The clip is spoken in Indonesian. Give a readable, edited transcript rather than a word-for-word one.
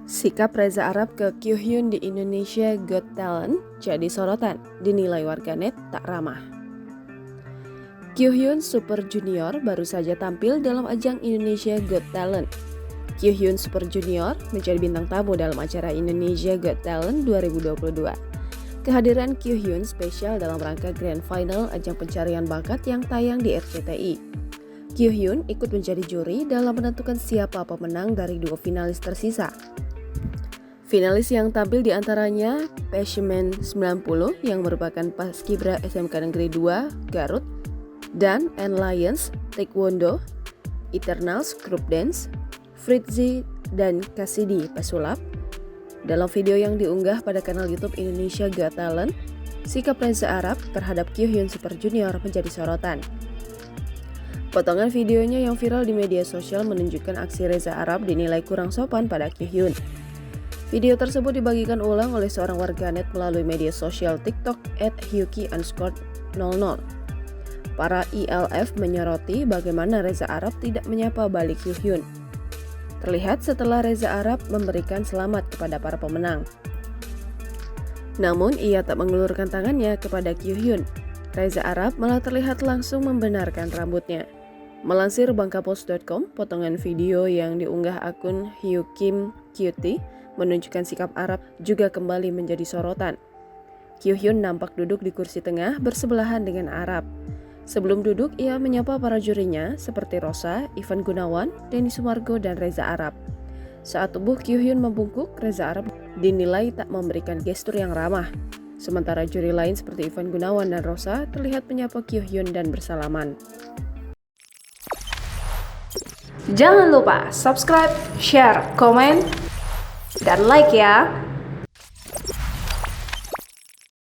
Sikap Reza Arab ke Kyuhyun di Indonesia Got Talent jadi sorotan, dinilai warganet tak ramah. Kyuhyun Super Junior baru saja tampil dalam ajang Indonesia Got Talent. Kyuhyun Super Junior menjadi bintang tamu dalam acara Indonesia Got Talent 2022. Kehadiran Kyuhyun spesial dalam rangka Grand Final ajang pencarian bakat yang tayang di RCTI. Kyuhyun ikut menjadi juri dalam menentukan siapa pemenang dari dua finalis tersisa. Finalis yang tampil diantaranya Passion 90 yang merupakan paskibra SMK Negeri 2 Garut dan Lions Taekwondo, Eternals Group Dance, Fritzy dan Cassidy pesulap. Dalam video yang diunggah pada kanal YouTube Indonesia Got Talent, sikap Reza Arab terhadap Kyuhyun Super Junior menjadi sorotan. Potongan videonya yang viral di media sosial menunjukkan aksi Reza Arab dinilai kurang sopan pada Kyuhyun. Video tersebut dibagikan ulang oleh seorang warganet melalui media sosial TikTok @hyuki_00. Para ILF menyoroti bagaimana Reza Arab tidak menyapa balik Kyuhyun. Terlihat setelah Reza Arab memberikan selamat kepada para pemenang. Namun ia tak mengulurkan tangannya kepada Kyuhyun. Reza Arab malah terlihat langsung membenarkan rambutnya. Melansir bangkapost.com, potongan video yang diunggah akun Hyukim Cutie menunjukkan sikap Arab juga kembali menjadi sorotan. Kyuhyun nampak duduk di kursi tengah bersebelahan dengan Arab. Sebelum duduk, ia menyapa para jurinya seperti Rosa, Ivan Gunawan, Denny Sumargo, dan Reza Arab. Saat tubuh Kyuhyun membungkuk, Reza Arab dinilai tak memberikan gestur yang ramah. Sementara juri lain seperti Ivan Gunawan dan Rosa terlihat menyapa Kyuhyun dan bersalaman. Jangan lupa subscribe, share, komen, dan like ya.